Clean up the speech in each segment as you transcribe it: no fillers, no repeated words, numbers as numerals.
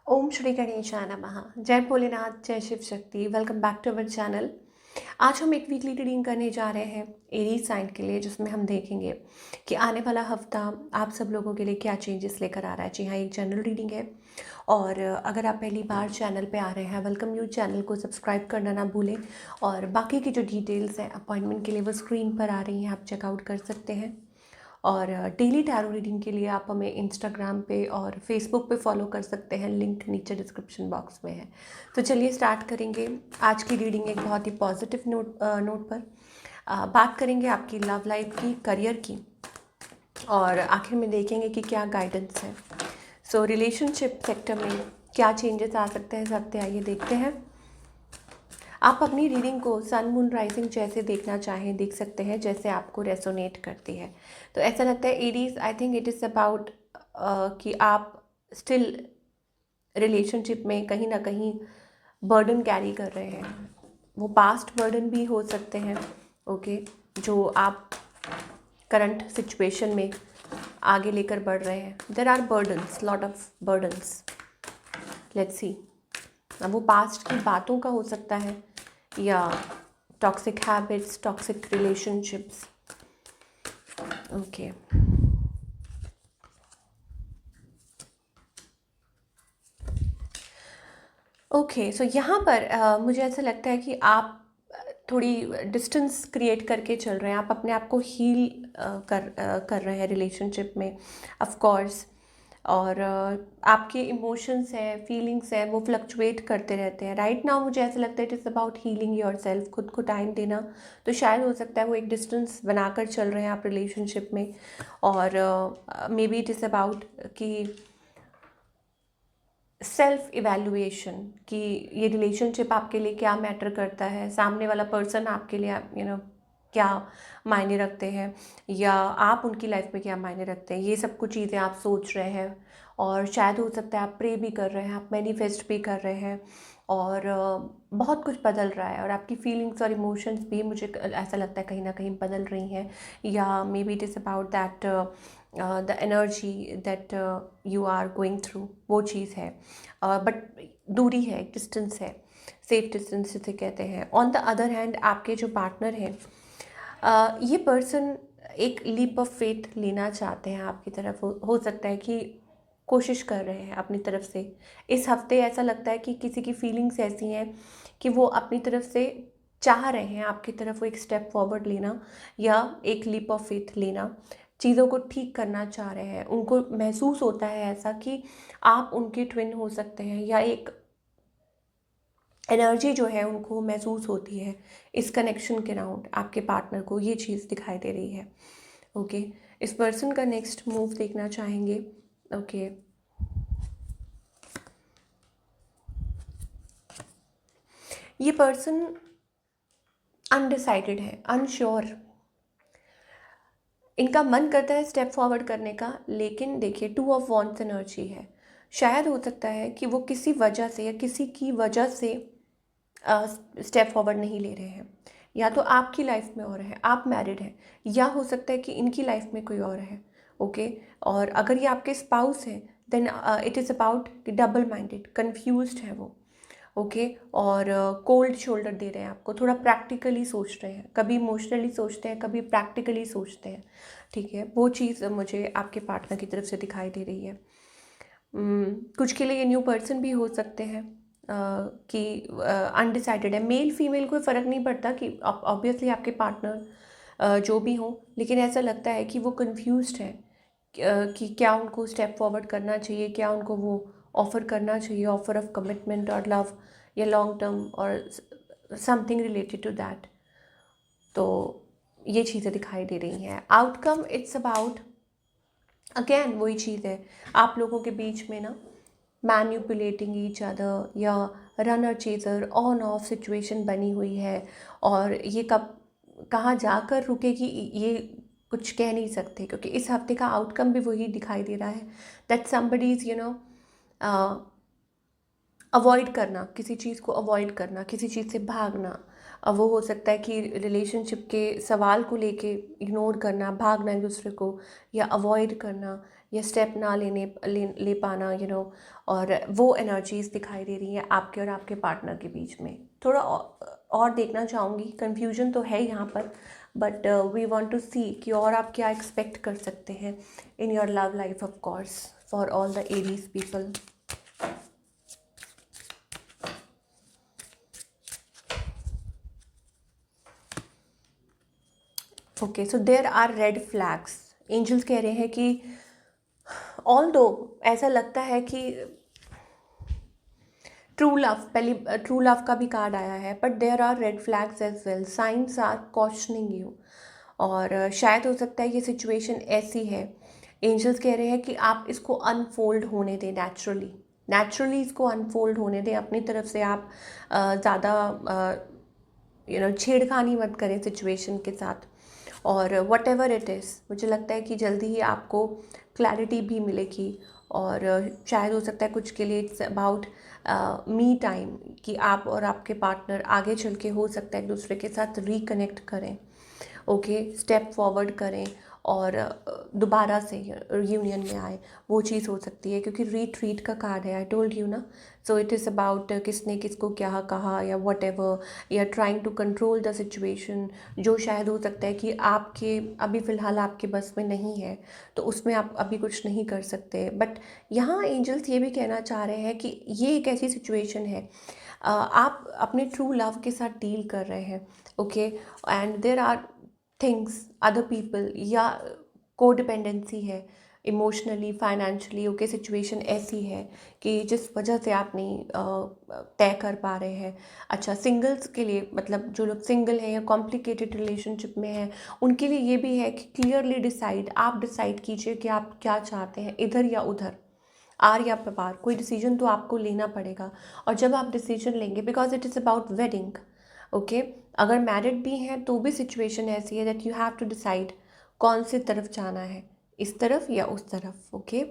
ओम श्री गणेशाय नमः। जय भोलेनाथ, जय Shiv Shakti. Welcome back to our channel. आज हम एक वीकली रीडिंग करने जा रहे हैं एरीज साइन के लिए, जिसमें हम देखेंगे कि आने वाला हफ्ता आप सब लोगों के लिए क्या चेंजेस लेकर आ रहा है। जी हाँ, एक जनरल रीडिंग है। और अगर आप पहली बार चैनल पे आ रहे हैं, वेलकम यू। चैनल को सब्सक्राइब करना ना भूलें। और बाकी की जो डिटेल्स हैं अपॉइंटमेंट के लिए, वो स्क्रीन पर आ रही हैं, आप चेकआउट कर सकते हैं। और डेली टैरो रीडिंग के लिए आप हमें इंस्टाग्राम पे और फेसबुक पे फॉलो कर सकते हैं, लिंक नीचे डिस्क्रिप्शन बॉक्स में है। तो चलिए स्टार्ट करेंगे। आज की रीडिंग एक बहुत ही पॉजिटिव नोट पर बात करेंगे आपकी लव लाइफ की, करियर की, और आखिर में देखेंगे कि क्या गाइडेंस है। सो रिलेशनशिप सेक्टर में क्या चेंजेस आ सकते हैं, सब आइए देखते हैं। आप अपनी रीडिंग को सन मून राइजिंग जैसे देखना चाहें देख सकते हैं, जैसे आपको रेसोनेट करती है। तो ऐसा लगता है Aries, I think it is about कि आप स्टिल रिलेशनशिप में कहीं ना कहीं बर्डन कैरी कर रहे हैं। वो पास्ट बर्डन भी हो सकते हैं, ओके, जो आप करंट सिचुएशन में आगे लेकर बढ़ रहे हैं। There are burdens, lot of burdens. Let's see. अब वो पास्ट की बातों का हो सकता है, या toxic habits, toxic relationships. Okay, okay. So यहाँ पर मुझे ऐसा लगता है कि आप थोड़ी डिस्टेंस क्रिएट करके चल रहे हैं। आप अपने आप को हील कर रहे हैं रिलेशनशिप में, ऑफ कोर्स। और आपके इमोशंस हैं, फीलिंग्स हैं, वो फ्लक्चुएट करते रहते हैं। राइट नाउ मुझे ऐसा लगता है it is about healing your self, खुद को टाइम देना। तो शायद हो सकता है वो एक डिस्टेंस बनाकर चल रहे हैं आप रिलेशनशिप में। और may be it is about कि सेल्फ इवैल्यूएशन, कि ये रिलेशनशिप आपके लिए क्या मैटर करता है, सामने वाला पर्सन आपके लिए क्या मायने रखते हैं, या आप उनकी लाइफ में क्या मायने रखते हैं। ये सब कुछ चीज़ें आप सोच रहे हैं। और शायद हो सकता है आप प्रे भी कर रहे हैं, आप मैनिफेस्ट भी कर रहे हैं। और बहुत कुछ बदल रहा है, और आपकी फीलिंग्स और इमोशंस भी मुझे ऐसा लगता है कहीं ना कहीं बदल रही हैं। या maybe it is about that the energy that you are going through, वो चीज़ है। बट दूरी है, डिस्टेंस है, सेफ डिस्टेंस जिसे कहते हैं। ऑन द अदर हैंड आपके जो पार्टनर हैं, ये पर्सन एक लीप ऑफ फेथ लेना चाहते हैं आपकी तरफ। हो सकता है कि कोशिश कर रहे हैं अपनी तरफ से। इस हफ्ते ऐसा लगता है कि किसी की फीलिंग्स ऐसी हैं कि वो अपनी तरफ से चाह रहे हैं आपकी तरफ वो एक स्टेप फॉरवर्ड लेना, या एक लीप ऑफ फेथ लेना, चीज़ों को ठीक करना चाह रहे हैं। उनको महसूस होता है ऐसा कि आप उनके ट्विन हो सकते हैं, या एक एनर्जी जो है उनको महसूस होती है इस कनेक्शन के राउंड आपके पार्टनर को। ये चीज़ दिखाई दे रही है। ओके, इस पर्सन का नेक्स्ट मूव देखना चाहेंगे। ओके, ये पर्सन अनडिसाइडेड है, अनश्योर। इनका मन करता है स्टेप फॉरवर्ड करने का, लेकिन देखिए टू ऑफ वॉन्ट्स एनर्जी है। शायद हो सकता है कि वो किसी वजह से या किसी की वजह से स्टेप फॉरवर्ड नहीं ले रहे हैं। या तो आपकी लाइफ में और है, आप मैरिड हैं, या हो सकता है कि इनकी लाइफ में कोई और है। ओके, और अगर ये आपके स्पाउस हैं, then it is about double minded, confused है वो। ओके, और कोल्ड शोल्डर दे रहे हैं आपको, थोड़ा प्रैक्टिकली सोच रहे हैं, कभी इमोशनली सोचते हैं, कभी प्रैक्टिकली सोचते हैं। ठीक है, वो चीज़ मुझे आपके पार्टनर की तरफ से दिखाई दे रही है। कुछ के लिए ये न्यू पर्सन भी हो सकते हैं, कि अनडिसाइडेड है। मेल फीमेल कोई फ़र्क नहीं पड़ता, कि ऑब्वियसली आपके पार्टनर जो भी हों, लेकिन ऐसा लगता है कि वो कंफ्यूज्ड है कि क्या उनको स्टेप फॉरवर्ड करना चाहिए, क्या उनको वो ऑफ़र करना चाहिए, ऑफ़र ऑफ कमिटमेंट और लव, या लॉन्ग टर्म और समथिंग रिलेटेड टू दैट। तो ये चीज़ें दिखाई दे रही हैं। आउटकम इट्स अबाउट, अगेन वही चीज़ है, आप लोगों के बीच में ना मैन्युपुलेटिंग ईच अदर, या runner chaser on off situation बनी हुई है। और ये कब कहाँ जाकर रुकेगी ये कुछ कह नहीं सकते, क्योंकि इस हफ्ते का आउटकम भी वही दिखाई दे रहा है, दैट समबडी इज़ अवॉइड करना, किसी चीज़ को अवॉइड करना, किसी चीज़ से भागना। अब वो हो सकता है कि रिलेशनशिप के सवाल को लेके इग्नोर करना, भागना एक दूसरे को, या अवॉइड करना, या स्टेप ना ले पाना, और वो एनर्जीज दिखाई दे रही हैं आपके और आपके पार्टनर के बीच में। थोड़ा और देखना चाहूँगी, कन्फ्यूजन तो है यहाँ पर, but we want to see कि और आप क्या एक्सपेक्ट कर सकते हैं in your love life, of course, for all the Aries people. Okay, so there are red flags. Angels कह रहे हैं कि ऑल्दो ऐसा लगता है कि ट्रू लव, पहले ट्रू लव का भी कार्ड आया है, but there are red flags as well, signs are cautioning you. और शायद हो सकता है ये सिचुएशन ऐसी है, एंजल्स कह रहे हैं कि आप इसको अनफोल्ड होने दें, नेचुरली इसको अनफोल्ड होने दें। अपनी तरफ से आप ज़्यादा छेड़खानी मत करें सिचुएशन के साथ। और वट एवर इट इज़, मुझे लगता है कि जल्दी ही आपको क्लैरिटी भी मिलेगी। और शायद हो सकता है कुछ के लिए इट्स अबाउट मी टाइम, कि आप और आपके पार्टनर आगे चल के हो सकता है एक दूसरे के साथ रिकनेक्ट करें, ओके, स्टेप फॉरवर्ड करें और दोबारा से यूनियन में आए, वो चीज़ हो सकती है। क्योंकि रीट्रीट का कार्ड है, आई टोल्ड यू ना। सो इट इज़ अबाउट किसने किसको क्या कहा या वट एवर, या trying to control the situation, जो शायद हो सकता है कि आपके अभी फ़िलहाल आपके बस में नहीं है, तो उसमें आप अभी कुछ नहीं कर सकते। बट यहाँ एंजल्स ये भी कहना चाह रहे हैं कि ये एक ऐसी सिचुएशन है, आप अपने ट्रू लव के साथ डील कर रहे हैं, okay, and there are things, other people, या कोडिपेंडेंसी है, इमोशनली, फाइनेंशियली, ओके, सिचुएशन ऐसी है कि जिस वजह से आप नहीं तय कर पा रहे हैं। अच्छा, सिंगल्स के लिए, मतलब जो लोग सिंगल हैं या कॉम्प्लिकेटेड रिलेशनशिप में हैं, उनके लिए ये भी है कि क्लियरली आप डिसाइड कीजिए कि आप क्या चाहते हैं, इधर या उधर, आर या पार, कोई डिसीजन तो आपको लेना पड़ेगा। और जब आप डिसीजन लेंगे, because it is about wedding, okay, अगर मैरिड भी हैं तो भी सिचुएशन ऐसी है that you have to decide कौन सी तरफ जाना है, इस तरफ या उस तरफ, ओके।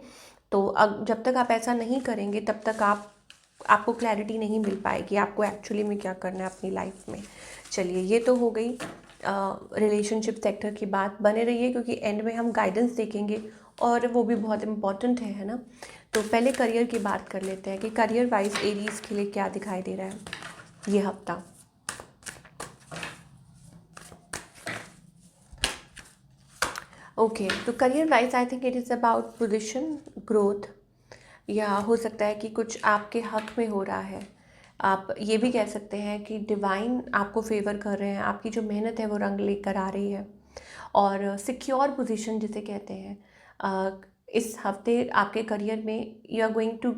तो जब तक आप ऐसा नहीं करेंगे तब तक आपको क्लैरिटी नहीं मिल पाएगी आपको एक्चुअली में क्या करना है अपनी लाइफ में। चलिए, ये तो हो गई रिलेशनशिप सेक्टर की बात। बने रहिए क्योंकि एंड में हम गाइडेंस देखेंगे और वो भी बहुत इम्पॉर्टेंट है ना। तो पहले करियर की बात कर लेते हैं कि करियर वाइज एरीज के लिए क्या दिखाई दे रहा है ये हफ्ता। ओके, तो career wise I think it is about position, growth, या हो सकता है कि कुछ आपके हक में हो रहा है। आप ये भी कह सकते हैं कि डिवाइन आपको फेवर कर रहे हैं, आपकी जो मेहनत है वो रंग लेकर आ रही है। और सिक्योर पोजीशन जिसे कहते हैं, इस हफ्ते आपके करियर में you are going to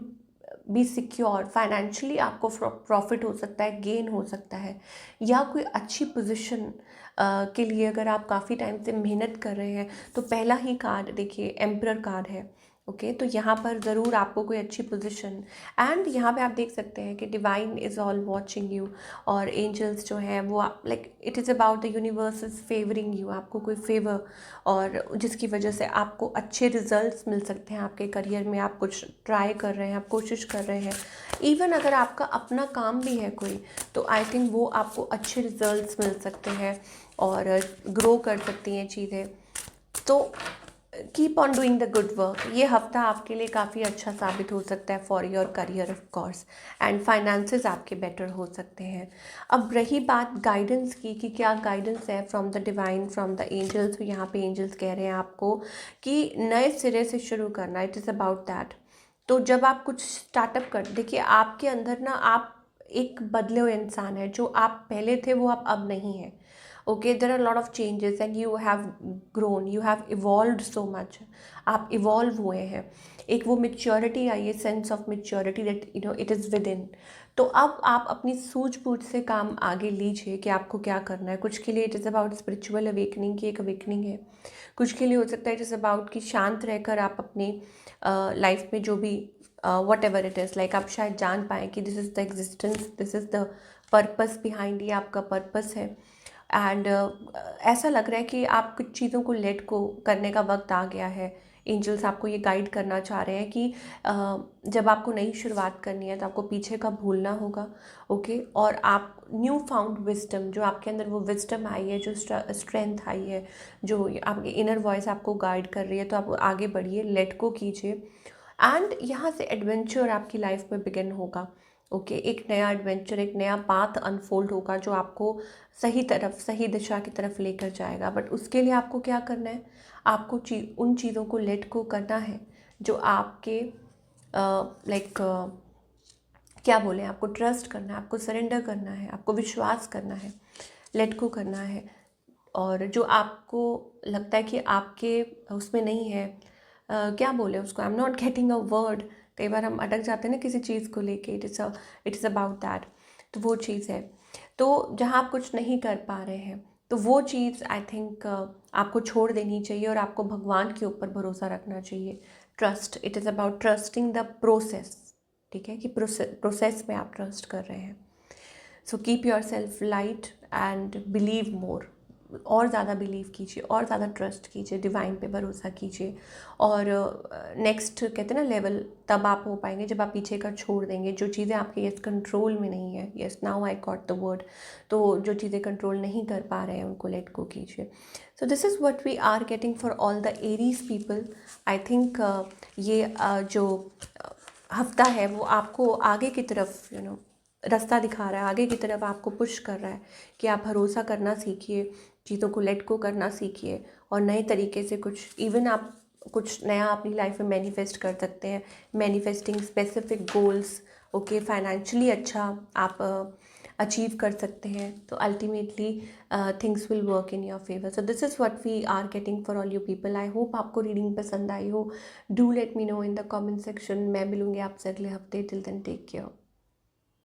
be secure financially, आपको प्रॉफिट हो सकता है, गेन हो सकता है, या कोई अच्छी पोजीशन के लिए अगर आप काफ़ी टाइम से मेहनत कर रहे हैं तो पहला ही कार्ड देखिए एम्परर कार्ड है, ओके। तो यहाँ पर ज़रूर आपको कोई अच्छी पोजीशन, एंड यहाँ पे आप देख सकते हैं कि divine is all watching you, और एंजल्स जो हैं वो like it is about the universe is favouring you, आपको कोई फेवर, और जिसकी वजह से आपको अच्छे रिजल्ट्स मिल सकते हैं आपके करियर में। आप कुछ ट्राई कर रहे हैं, आप कोशिश कर रहे हैं, इवन अगर आपका अपना काम भी है कोई, तो आई थिंक वो आपको अच्छे रिजल्ट्स मिल सकते हैं और ग्रो कर सकती हैं चीज़ें। तो keep on doing the good work. ये हफ्ता आपके लिए काफ़ी अच्छा साबित हो सकता है for your career of course, and finances आपके बेटर हो सकते हैं। अब रही बात गाइडेंस की कि क्या गाइडेंस है from the divine, from the angels, तो यहाँ पे एंजल्स कह रहे हैं आपको कि नए सिरे से शुरू करना, इट इज़ अबाउट दैट। तो जब आप कुछ स्टार्टअप कर, देखिए आपके अंदर ना, आप एक बदले हुए इंसान है, जो आप पहले थे वो आप अब नहीं है, okay. There are lot of changes and you have grown, you have evolve so much, आप इवॉल्व हुए हैं, एक वो मेच्योरिटी आई है, sense of maturity that it is within. तो अब आप अपनी सूझबूझ से काम आगे लीजिए कि आपको क्या करना है। कुछ के लिए it is about spiritual awakening की एक अवेकनिंग है, कुछ के लिए हो सकता है इट इज़ अबाउट कि शांत रहकर आप अपनी लाइफ में जो भी what ever it is, like आप शायद जान पाएँ कि this is the existence, this is the purpose behind, ये आपका पर्पस है। एंड ऐसा लग रहा है कि आप कुछ चीज़ों को लेट को करने का वक्त आ गया है एंजल्स आपको ये गाइड करना चाह रहे हैं कि जब आपको नई शुरुआत करनी है तो आपको पीछे का भूलना होगा, ओके। और आप न्यू फाउंड विजडम, जो आपके अंदर वो विजडम आई है, जो स्ट्रेंथ आई है, जो आपकी इनर वॉइस आपको गाइड कर रही है, तो आप आगे बढ़िए, लेट गो कीजिए। एंड यहाँ से एडवेंचर आपकी लाइफ में बिगिन होगा, ओके। एक नया एडवेंचर, एक नया पाथ अनफोल्ड होगा जो आपको सही तरफ, सही दिशा की तरफ लेकर जाएगा। बट उसके लिए आपको क्या करना है, आपको उन चीज़ों को लेट गो करना है जो आपके लाइक क्या बोले, आपको ट्रस्ट करना है, आपको सरेंडर करना है, आपको विश्वास करना है, लेट गो करना है। और जो आपको लगता है कि आपके उसमें नहीं है, क्या बोले उसको, I am not getting a word. कई बार हम अटक जाते हैं ना किसी चीज़ को लेके, इट इज़ अबाउट दैट। तो वो चीज़ है, तो जहाँ आप कुछ नहीं कर पा रहे हैं, तो वो चीज़ आई थिंक आपको छोड़ देनी चाहिए और आपको भगवान के ऊपर भरोसा रखना चाहिए। Trust, it is about trusting the process, ठीक है, कि प्रोसेस में आप ट्रस्ट कर रहे हैं। So keep your self light and believe मोर, और ज़्यादा बिलीव कीजिए, और ज़्यादा ट्रस्ट कीजिए, डिवाइन पे भरोसा कीजिए। और नेक्स्ट कहते हैं ना लेवल, तब आप हो पाएंगे जब आप पीछे का छोड़ देंगे, जो चीज़ें आपके यस कंट्रोल में नहीं है। Yes, now I got the word. तो जो चीज़ें कंट्रोल नहीं कर पा रहे हैं उनको लेट गो कीजिए। So this is what we are getting for all the Aries people. I think ये जो हफ्ता है वो आपको आगे की तरफ रास्ता दिखा रहा है, आगे की तरफ आपको पुश कर रहा है कि आप भरोसा करना सीखिए, चीज़ों को लेट गो करना सीखिए, और नए तरीके से कुछ इवन आप कुछ नया अपनी लाइफ में मैनिफेस्ट कर सकते हैं। Manifesting specific goals, okay, financially अच्छा आप अचीव कर सकते हैं। तो ultimately things will work in your favour. So this is what we are getting for all you people. I hope आपको रीडिंग पसंद आई हो। Do let me know in the comment section. मैं मिलूँगी आपसे अगले हफ्ते। Till then take care.